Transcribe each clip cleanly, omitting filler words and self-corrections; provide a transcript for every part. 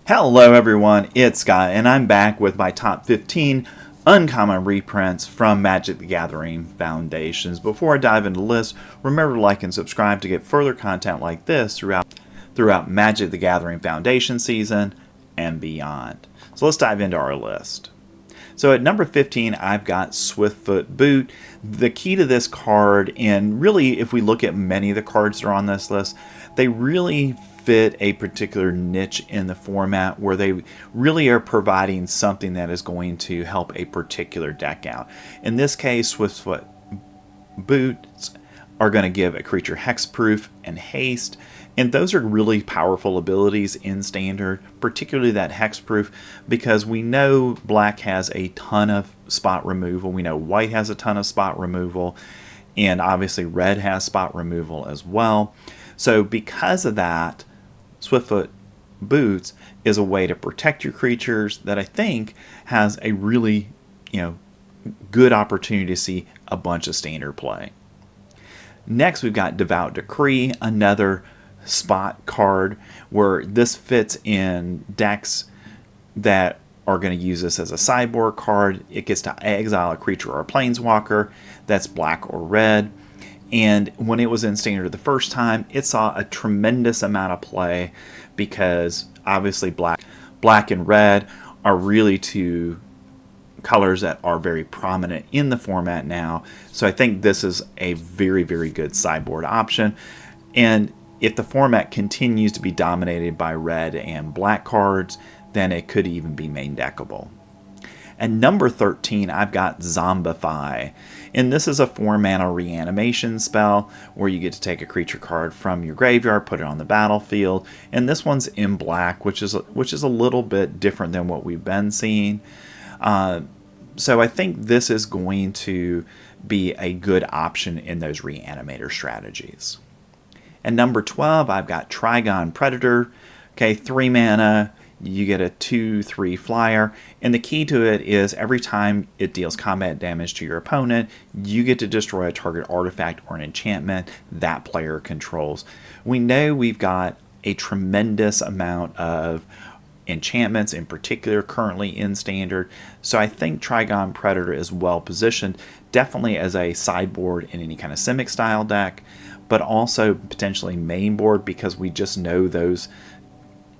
Hello everyone, it's Scott, and I'm back with my top 15 uncommon reprints from Magic the Gathering Foundations. Before I dive into the list, remember to like and subscribe to get further content like this throughout Magic the Gathering Foundation season and beyond. So let's dive into our list. So at number 15, I've got Swiftfoot Boot. The key to this card, and really if we look at many of the cards that are on this list, they really fit a particular niche in the format where they really are providing something that is going to help a particular deck out. In this case, Swiftfoot Boots are going to give a creature hexproof and haste, and those are really powerful abilities in Standard, particularly that hexproof, because we know black has a ton of spot removal, we know white has a ton of spot removal, and obviously red has spot removal as well. So because of that, Swiftfoot Boots is a way to protect your creatures that I think has a really, good opportunity to see a bunch of Standard play. Next, we've got Devout Decree, another spot card where this fits in decks that are going to use this as a sideboard card. It gets to exile a creature or a planeswalker that's black or red. And when it was in Standard the first time, it saw a tremendous amount of play because obviously black and red are really two colors that are very prominent in the format now. So I think this is a very, very good sideboard option. And if the format continues to be dominated by red and black cards, then it could even be main deckable. At number 13, I've got Zombify. And this is a 4-mana reanimation spell where you get to take a creature card from your graveyard, put it on the battlefield. And this one's in black, which is a little bit different than what we've been seeing. So I think this is going to be a good option in those reanimator strategies. At number 12, I've got Trigon Predator. Okay, 3 mana. You get a 2/3 flyer, and the key to it is every time it deals combat damage to your opponent, you get to destroy a target artifact or an enchantment that player controls. We know we've got a tremendous amount of enchantments in particular currently in Standard, so I think Trigon Predator is well positioned, definitely as a sideboard in any kind of Simic style deck, but also potentially main board because we just know those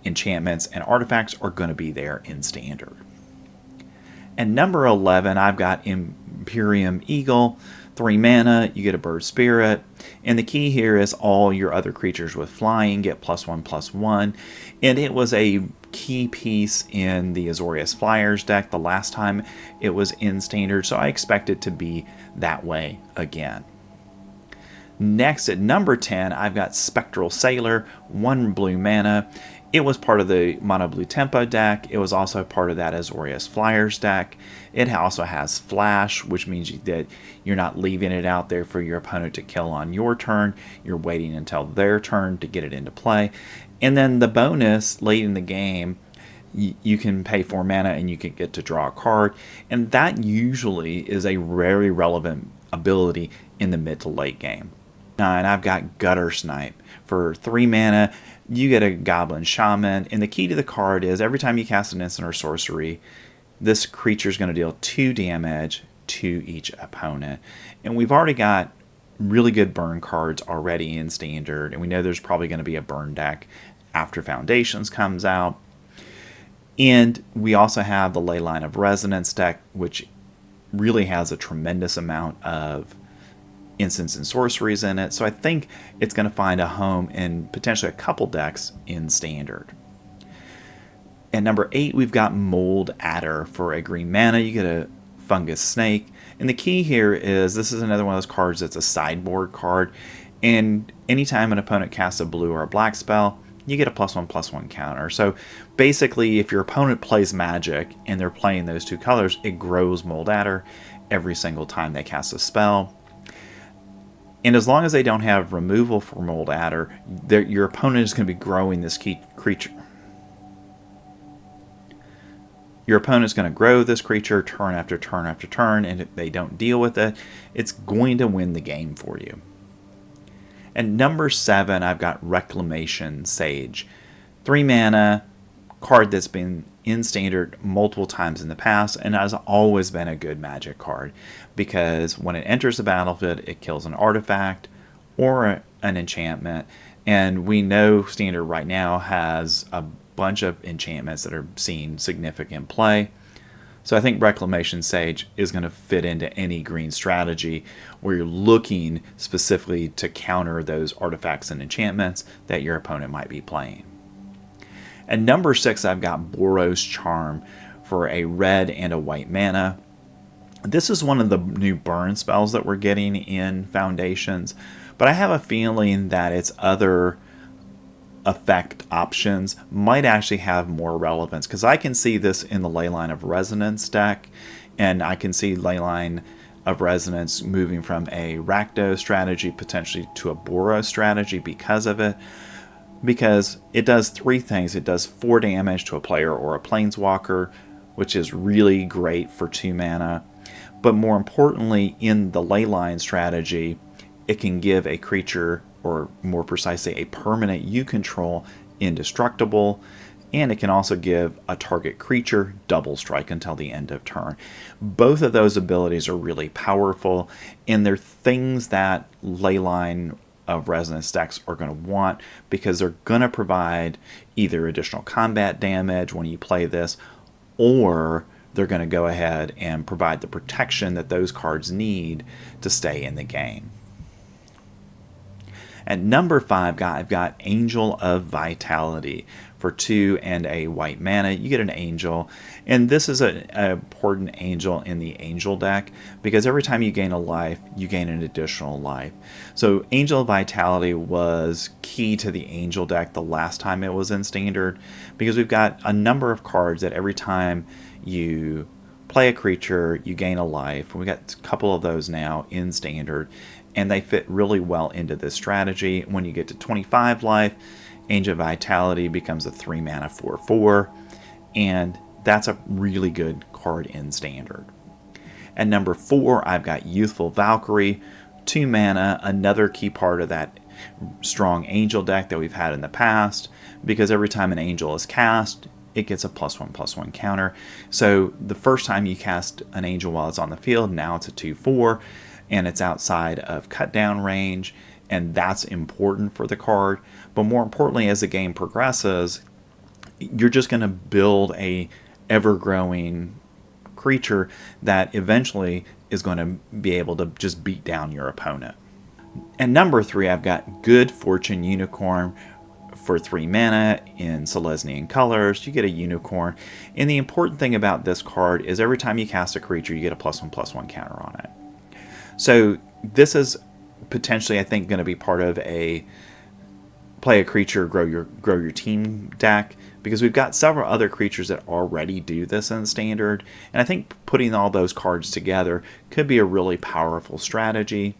enchantments and artifacts are going to be there in Standard. And number 11, I've got Imperium Eagle, 3 mana, you get a bird spirit, and the key here is all your other creatures with flying get +1/+1, and it was a key piece in the Azorius Flyers deck the last time it was in Standard, so I expect it to be that way again. Next, at number 10, I've got Spectral Sailor, 1 blue mana. It was part of the Mono Blue Tempo deck. It was also part of that Azorius Flyers deck. It also has Flash, which means that you're not leaving it out there for your opponent to kill on your turn. You're waiting until their turn to get it into play. And then the bonus late in the game, you can pay 4 mana and you can get to draw a card. And that usually is a very relevant ability in the mid to late game. 9, I've got Gutter Snipe. For 3 mana, you get a Goblin Shaman, and the key to the card is every time you cast an instant or sorcery, this creature is going to deal 2 damage to each opponent. And we've already got really good burn cards already in Standard, and we know there's probably going to be a burn deck after Foundations comes out. And we also have the Leyline of Resonance deck, which really has a tremendous amount of instants and sorceries in it, so I think it's going to find a home in potentially a couple decks in Standard. At number 8, we've got Mold Adder. For a green mana, you get a Fungus Snake, and the key here is this is another one of those cards that's a sideboard card, and anytime an opponent casts a blue or a black spell, you get a +1/+1 counter. So basically, if your opponent plays Magic and they're playing those two colors, it grows Mold Adder every single time they cast a spell. And as long as they don't have removal for Mold Adder, your opponent is going to be growing this key creature. Your opponent's going to grow this creature turn after turn after turn, and if they don't deal with it, it's going to win the game for you. At number 7, I've got Reclamation Sage. 3 mana, card that's been in Standard multiple times in the past and has always been a good Magic card, because when it enters the battlefield, it kills an artifact or an enchantment, and we know Standard right now has a bunch of enchantments that are seeing significant play. So I think Reclamation Sage is going to fit into any green strategy where you're looking specifically to counter those artifacts and enchantments that your opponent might be playing. At number 6, I've got Boros Charm for a red and a white mana. This is one of the new burn spells that we're getting in Foundations, but I have a feeling that its other effect options might actually have more relevance, because I can see this in the Leyline of Resonance deck, and I can see Leyline of Resonance moving from a Rakdos strategy potentially to a Boros strategy because of it, because it does 3 things. It does 4 damage to a player or a planeswalker, which is really great for 2 mana, but more importantly, in the Leyline strategy, it can give a creature, or more precisely a permanent you control, indestructible, and it can also give a target creature double strike until the end of turn. Both of those abilities are really powerful, and they're things that Leyline of Resonance decks are going to want, because they're going to provide either additional combat damage when you play this, or they're going to go ahead and provide the protection that those cards need to stay in the game. At number 5, I've got Angel of Vitality for 2 and a white mana. You get an angel, and this is an important angel in the angel deck, because every time you gain a life, you gain an additional life. So Angel of Vitality was key to the angel deck the last time it was in Standard, because we've got a number of cards that every time you play a creature, you gain a life. We got a couple of those now in Standard, and they fit really well into this strategy. When you get to 25 life, Angel of Vitality becomes a 3 mana 4/4, and that's a really good card in Standard. At number 4, I've got Youthful Valkyrie, 2 mana, another key part of that strong angel deck that we've had in the past, because every time an angel is cast, it gets a +1/+1 counter. So the first time you cast an angel while it's on the field, now it's a 2/4, and it's outside of cut down range, and that's important for the card. But more importantly, as the game progresses, you're just going to build a ever-growing creature that eventually is going to be able to just beat down your opponent. At number 3, I've got Good Fortune Unicorn for 3 mana in Selesnyan colors. You get a unicorn, and the important thing about this card is every time you cast a creature, you get a +1/+1 counter on it. So this is potentially, I think, going to be part of a play a creature, grow your team deck, because we've got several other creatures that already do this in Standard, and I think putting all those cards together could be a really powerful strategy.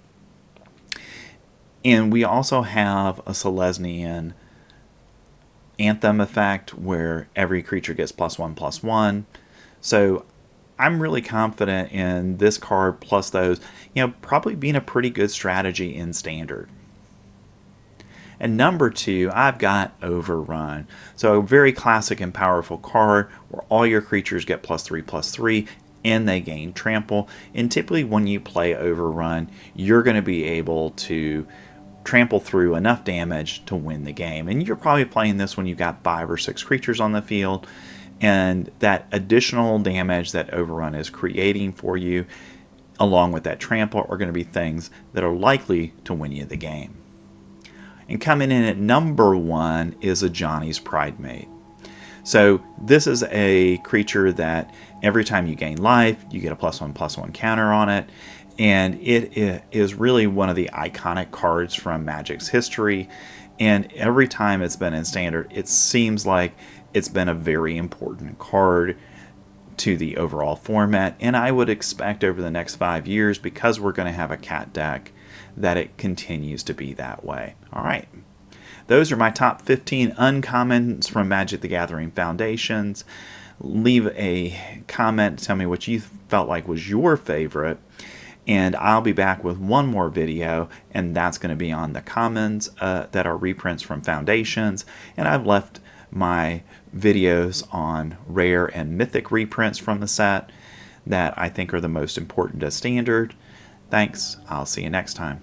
And we also have a Selesnyan Anthem effect where every creature gets +1/+1. So I'm really confident in this card plus those, probably being a pretty good strategy in Standard. And number 2, I've got Overrun. So a very classic and powerful card where all your creatures get +3/+3 and they gain trample. And typically when you play Overrun, you're going to be able to trample through enough damage to win the game. And you're probably playing this when you've got 5 or 6 creatures on the field, and that additional damage that Overrun is creating for you, along with that trample, are going to be things that are likely to win you the game. And coming in at number 1 is a Johnny's Pridemate. So this is a creature that every time you gain life, you get a +1/+1 counter on it, and it is really one of the iconic cards from Magic's history, and every time it's been in Standard, it seems like it's been a very important card to the overall format, and I would expect over the next 5 years, because we're going to have a cat deck, that it continues to be that way. All right. Those are my top 15 uncommons from Magic the Gathering Foundations. Leave a comment, tell me what you felt like was your favorite, and I'll be back with one more video, and that's going to be on the commons that are reprints from Foundations, and I've left my videos on rare and mythic reprints from the set that I think are the most important to standard. Thanks. I'll see you next time.